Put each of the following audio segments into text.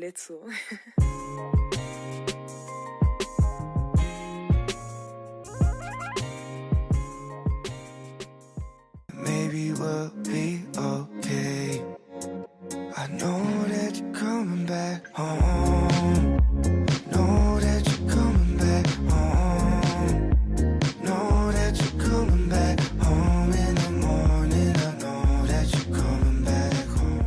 Little. Maybe we'll be okay. I know that you're coming back home. Know that you're coming back home. Know that you're coming back home in the morning. I know that you're coming back home.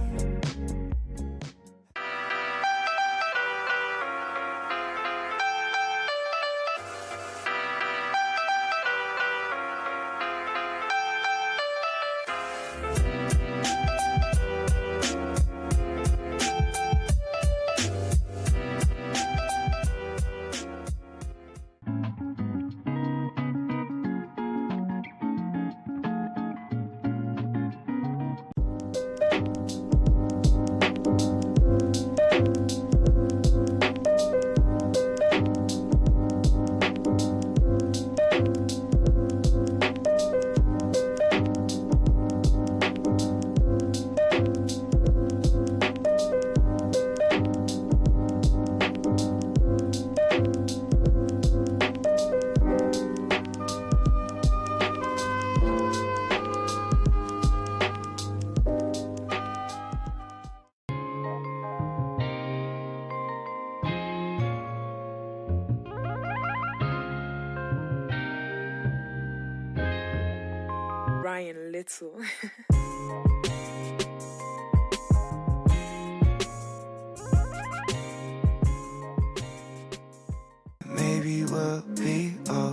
Ryan Little. Maybe we'll be okay.